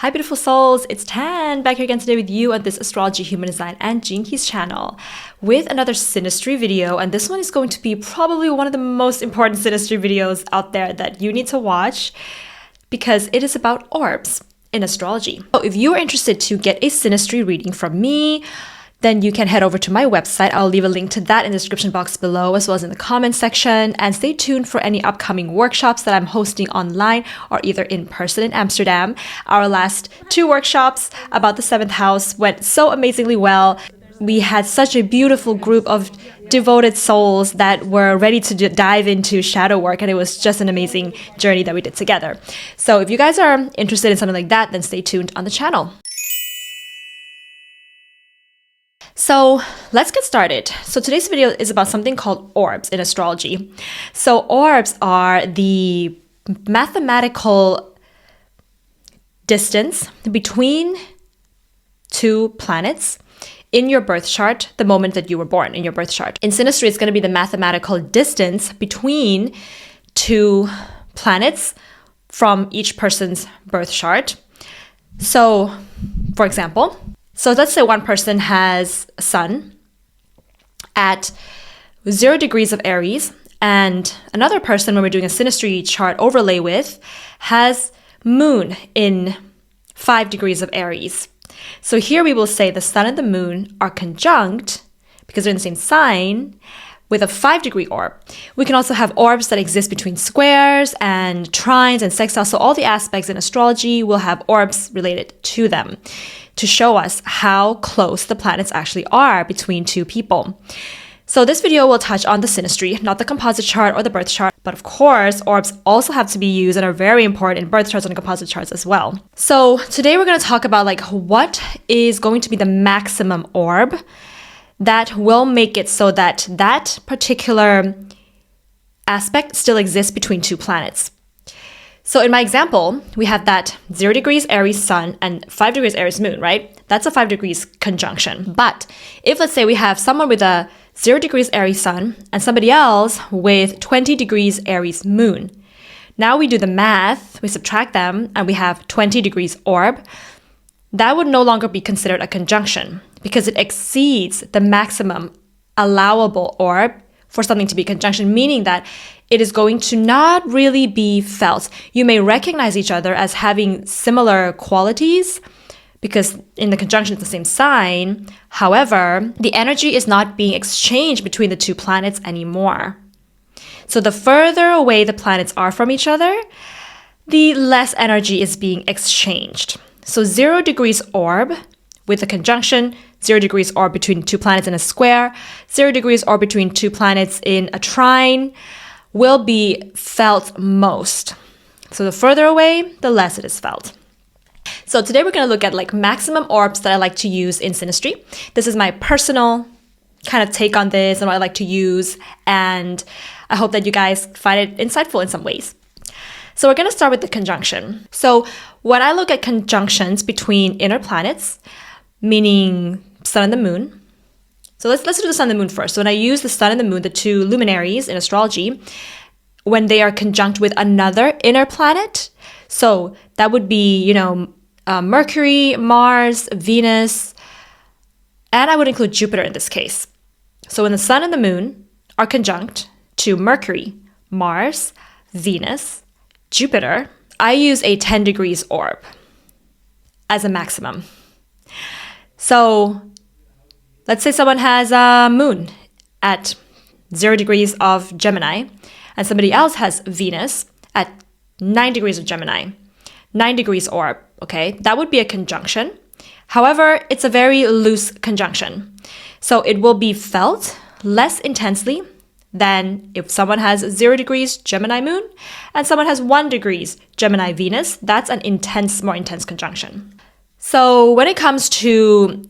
Hi beautiful souls, it's Tan back here again today with you on this Astrology, Human Design and Gene Keys channel with another Synastry video, and this one is going to be probably one of the most important Synastry videos out there that you need to watch because it is about orbs in astrology. So if you are interested to get a Synastry reading from me, then you can head over to my website. I'll leave a link to that in the description box below as well as in the comment section. And stay tuned for any upcoming workshops that I'm hosting online or either in person in Amsterdam. Our last 2 workshops about the 7th house went so amazingly well. We had such a beautiful group of devoted souls that were ready to dive into shadow work, and it was just an amazing journey that we did together. So if you guys are interested in something like that, then stay tuned on the channel. So let's get started. So today's video is about something called orbs in astrology. So orbs are the mathematical distance between 2 planets in your birth chart the moment that you were born in your birth chart. In Synastry, it's going to be the mathematical distance between 2 planets from each person's birth chart. So, for example, so let's say one person has Sun at 0 degrees of Aries, and another person, when we're doing a Synastry chart overlay with, has Moon in 5 degrees of Aries. So here we will say the Sun and the Moon are conjunct because they're in the same sign with a 5-degree orb. We can also have orbs that exist between squares and trines and sextiles. So all the aspects in astrology will have orbs related to them to show us how close the planets actually are between 2 people. So this video will touch on the Synastry, not the composite chart or the birth chart, but of course, orbs also have to be used and are very important in birth charts and composite charts as well. So today we're going to talk about what is going to be the maximum orb that will make it so that that particular aspect still exists between 2 planets. So in my example, we have that 0 degrees Aries Sun and 5 degrees Aries Moon, right? That's a 5 degrees conjunction. But if let's say we have someone with a 0 degrees Aries Sun and somebody else with 20 degrees Aries Moon, now we do the math, we subtract them, and we have 20 degrees orb. That would no longer be considered a conjunction because it exceeds the maximum allowable orb for something to be conjunction, meaning that it is going to not really be felt. You may recognize each other as having similar qualities because in the conjunction it's the same sign. However, the energy is not being exchanged between the 2 planets anymore. So the further away the planets are from each other, the less energy is being exchanged. So 0 degrees orb with a conjunction, 0 degrees orb between 2 planets in a square, 0 degrees orb between 2 planets in a trine will be felt most. So the further away, the less it is felt. So today we're going to look at maximum orbs that I like to use in Synastry. This is my personal kind of take on this and what I like to use, and I hope that you guys find it insightful in some ways. So we're going to start with the conjunction. So when I look at conjunctions between inner planets, meaning Sun and the Moon, so let's do the Sun and the Moon first. So when I use the Sun and the Moon, the 2 luminaries in astrology, when they are conjunct with another inner planet, so that would be, Mercury, Mars, Venus, and I would include Jupiter in this case. So when the Sun and the Moon are conjunct to Mercury, Mars, Venus, Jupiter, I use a 10 degrees orb as a maximum. So let's say someone has a Moon at 0 degrees of Gemini and somebody else has Venus at 9 degrees of Gemini, 9 degrees orb, okay? That would be a conjunction. However, it's a very loose conjunction. So it will be felt less intensely than if someone has 0 degrees Gemini Moon and someone has 1 degrees Gemini Venus. That's an more intense conjunction. So when it comes to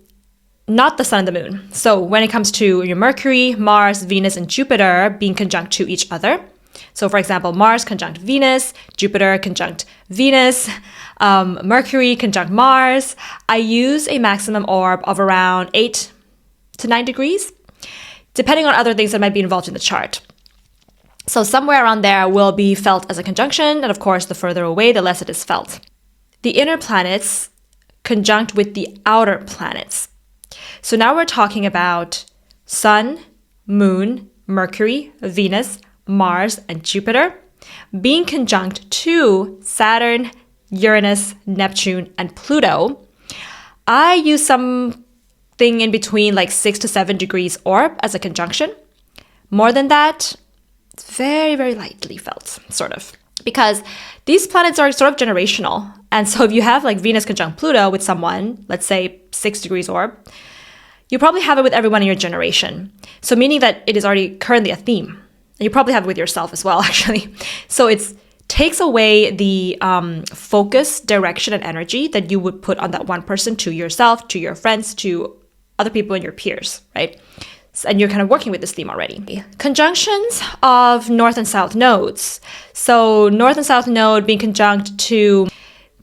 not the Sun and the Moon, so when it comes to your Mercury, Mars, Venus, and Jupiter being conjunct to each other, so for example, Mars conjunct Venus, Jupiter conjunct Venus, Mercury conjunct Mars, I use a maximum orb of around 8 to 9 degrees, depending on other things that might be involved in the chart. So somewhere around there will be felt as a conjunction, and of course, the further away, the less it is felt. the inner planets conjunct with the outer planets. So now we're talking about Sun, Moon, Mercury, Venus, Mars, and Jupiter being conjunct to Saturn, Uranus, Neptune, and Pluto. I use something in between like 6 to 7 degrees orb as a conjunction. More than that, it's very, very lightly felt, sort of. Because these planets are sort of generational. And so if you have like Venus conjunct Pluto with someone, let's say 6 degrees orb, you probably have it with everyone in your generation. So meaning that it is already currently a theme. And you probably have it with yourself as well, actually. So it takes away the focus, direction, and energy that you would put on that one person to yourself, to your friends, to other people and your peers, right? And you're kind of working with this theme already. Conjunctions of north and south nodes. So north and south node being conjunct to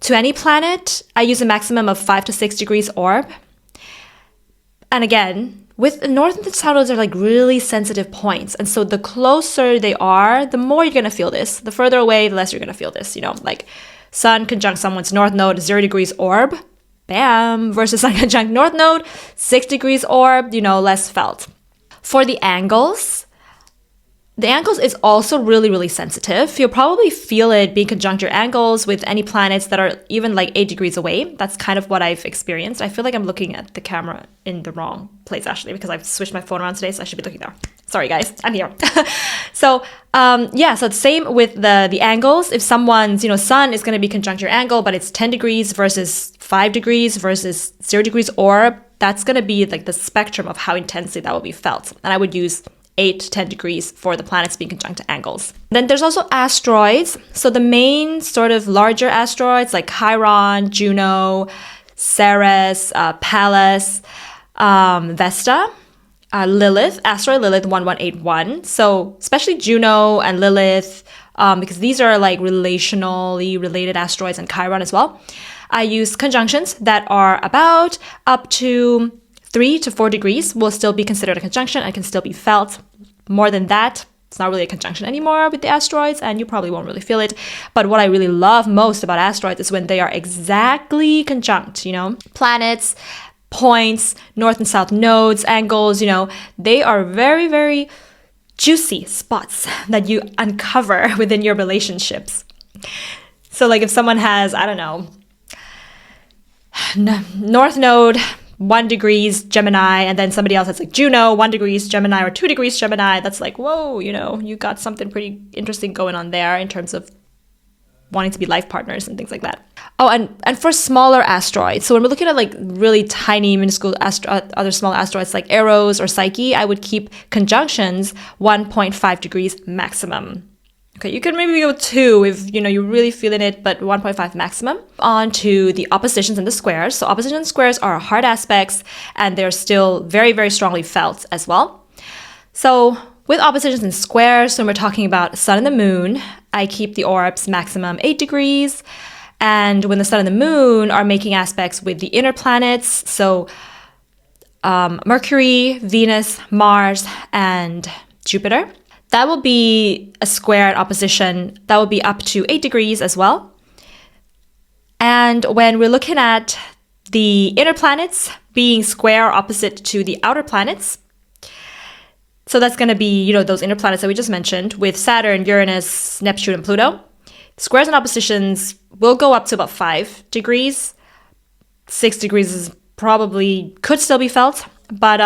any planet, I use a maximum of 5 to 6 degrees orb. And again, with the north and south nodes are like really sensitive points. And so the closer they are, the more you're going to feel this. The further away, the less you're going to feel this. You know, like Sun conjunct someone's north node, 0 degrees orb. Bam! Versus Sun conjunct north node, 6 degrees orb, you know, less felt. For the angles is also really, really sensitive. You'll probably feel it being conjunct your angles with any planets that are even like 8 degrees away. That's kind of what I've experienced. I feel like I'm looking at the camera in the wrong place, actually, because I've switched my phone around today, so I should be looking there. Sorry, guys, I'm here. So it's same with the angles. If someone's, Sun is going to be conjunct your angle, but it's 10 degrees versus 5 degrees versus 0 degrees orb, that's going to be like the spectrum of how intensely that will be felt. And I would use 8 to 10 degrees for the planets being conjunct to angles. Then there's also asteroids. So the main sort of larger asteroids like Chiron, Juno, Ceres, Pallas, Vesta, Lilith, asteroid Lilith 1181. So especially Juno and Lilith, because these are like relationally related asteroids, and Chiron as well. I use conjunctions that are about up to 3 to 4 degrees will still be considered a conjunction and can still be felt. More than that, it's not really a conjunction anymore with the asteroids, and you probably won't really feel it. But what I really love most about asteroids is when they are exactly conjunct, planets, points, north and south nodes, angles, they are very, very juicy spots that you uncover within your relationships. So like if someone has, I don't know, north node 1 degrees Gemini, and then somebody else has like Juno 1 degrees Gemini or 2 degrees Gemini, that's like, whoa, you got something pretty interesting going on there in terms of wanting to be life partners and things like that. Oh, and for smaller asteroids, so when we're looking at like really tiny, minuscule other small asteroids like Eros or Psyche, I would keep conjunctions 1.5 degrees maximum. Okay, you could maybe go 2 if, you're really feeling it, but 1.5 maximum. On to the oppositions and the squares. So oppositions and squares are hard aspects, and they're still very, very strongly felt as well. So with oppositions and squares, when we're talking about Sun and the Moon, I keep the orbs maximum 8 degrees. And when the Sun and the Moon are making aspects with the inner planets, so Mercury, Venus, Mars, and Jupiter, that will be a square and opposition. That will be up to 8 degrees as well. And when we're looking at the inner planets being square or opposite to the outer planets, so that's going to be, those inner planets that we just mentioned with Saturn, Uranus, Neptune, and Pluto. Squares and oppositions will go up to about 5 degrees. 6 degrees is probably could still be felt, but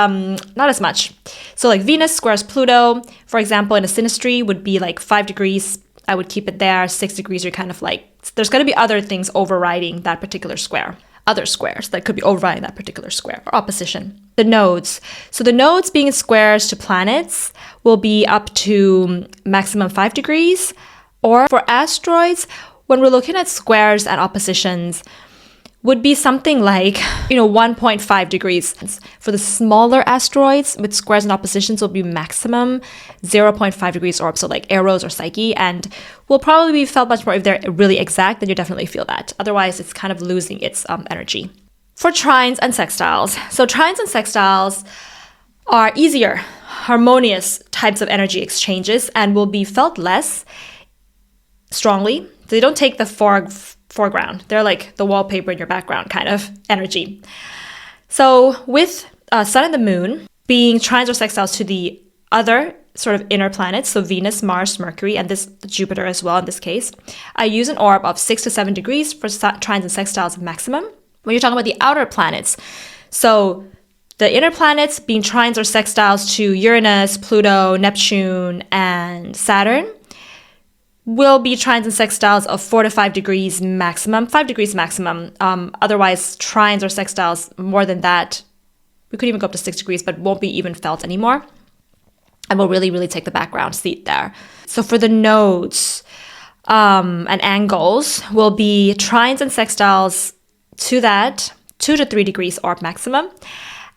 not as much. So like Venus squares Pluto, for example, in a synastry would be like 5 degrees. I would keep it there. 6 degrees, you're kind of like, there's going to be other things overriding that particular square. Other squares that could be overriding that particular square or opposition. The nodes. So the nodes being squares to planets will be up to maximum 5 degrees. Or for asteroids, when we're looking at squares and oppositions, would be something like, 1.5 degrees. For the smaller asteroids with squares and oppositions will be maximum 0.5 degrees orb, so like Eros or Psyche, and will probably be felt much more if they're really exact, then you definitely feel that. Otherwise, it's kind of losing its energy. For trines and sextiles. So trines and sextiles are easier, harmonious types of energy exchanges and will be felt less strongly. So they don't take the foreground. They're like the wallpaper in your background kind of energy. So with Sun and the Moon being trines or sextiles to the other sort of inner planets, so Venus, Mars, Mercury, and this Jupiter as well in this case, I use an orb of 6 to 7 degrees for trines and sextiles maximum. When you're talking about the outer planets, so the inner planets being trines or sextiles to Uranus, Pluto, Neptune, and Saturn will be trines and sextiles of 4 to 5 degrees maximum, 5 degrees maximum. Otherwise, trines or sextiles more than that, we could even go up to 6 degrees, but won't be even felt anymore. And will really, really take the background seat there. So for the nodes and angles will be trines and sextiles to that 2 to 3 degrees orb maximum.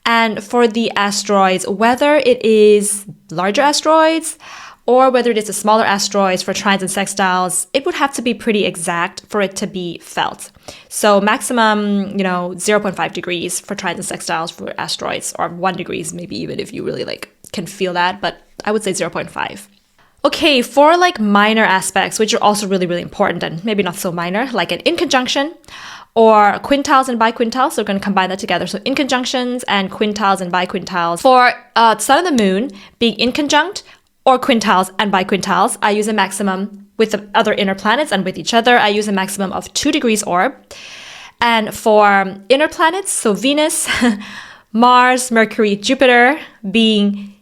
And for the asteroids, whether it is larger asteroids or whether it is the smaller asteroids for trines and sextiles, it would have to be pretty exact for it to be felt. So maximum, 0.5 degrees for trines and sextiles for asteroids, or 1 degrees maybe even if you really can feel that, but I would say 0.5. Okay, for minor aspects, which are also really, really important and maybe not so minor, like an inconjunction or quintiles and biquintiles. So we're going to combine that together. So inconjunctions and quintiles and biquintiles. For Sun and the Moon being inconjunct or quintiles and biquintiles, I use a maximum with the other inner planets and with each other. I use a maximum of 2 degrees orb. And for inner planets, so Venus, Mars, Mercury, Jupiter being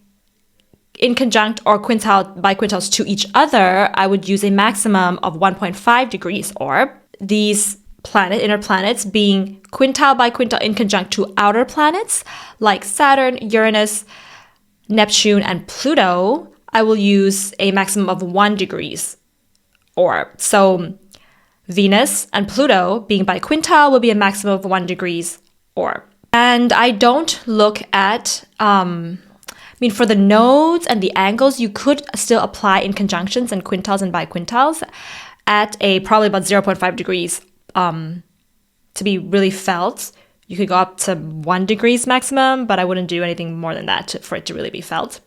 inconjunct or biquintiles to each other, I would use a maximum of 1.5 degrees orb. These inner planets being quintile, biquintile, inconjunct to outer planets like Saturn, Uranus, Neptune, and Pluto, I will use a maximum of 1 degrees orb. So Venus and Pluto being biquintile will be a maximum of 1 degrees orb. And I don't look at for the nodes and the angles, you could still apply inconjunctions and quintiles and biquintiles at a probably about 0.5 degrees to be really felt. You could go up to 1 degrees maximum, but I wouldn't do anything more than that for it to really be felt.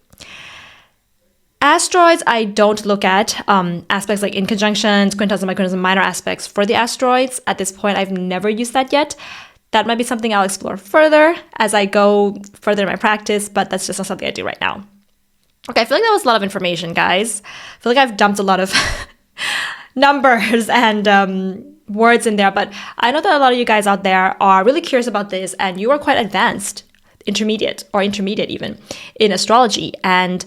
Asteroids, I don't look at aspects like inconjunctions, quintiles and biquintiles, and minor aspects for the asteroids. At this point, I've never used that yet. That might be something I'll explore further as I go further in my practice, but that's just not something I do right now. Okay, I feel like that was a lot of information, guys. I feel like I've dumped a lot of numbers and words in there, but I know that a lot of you guys out there are really curious about this and you are quite advanced, intermediate even in astrology. And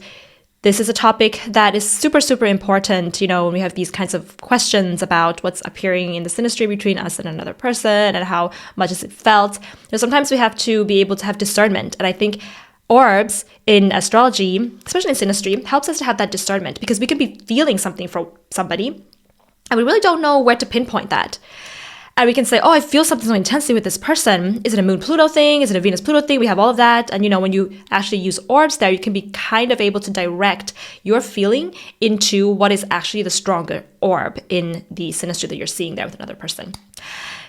this is a topic that is super, super important, when we have these kinds of questions about what's appearing in the synastry between us and another person and how much is it felt. Sometimes we have to be able to have discernment. And I think orbs in astrology, especially in synastry, helps us to have that discernment because we can be feeling something for somebody and we really don't know where to pinpoint that. And we can say, oh, I feel something so intensely with this person. Is it a Moon-Pluto thing? Is it a Venus-Pluto thing? We have all of that. And, when you actually use orbs there, you can be kind of able to direct your feeling into what is actually the stronger orb in the synastry that you're seeing there with another person.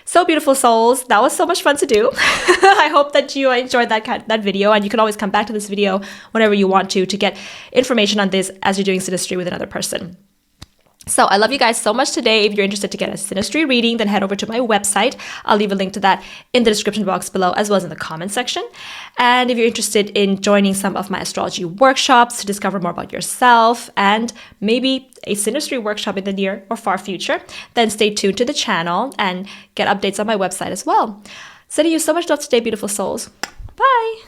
So beautiful souls. That was so much fun to do. I hope that you enjoyed that video. And you can always come back to this video whenever you want to get information on this as you're doing synastry with another person. So I love you guys so much today. If you're interested to get a synastry reading, then head over to my website. I'll leave a link to that in the description box below, as well as in the comment section. And if you're interested in joining some of my astrology workshops to discover more about yourself and maybe a synastry workshop in the near or far future, then stay tuned to the channel and get updates on my website as well. Sending you so much love today, beautiful souls. Bye.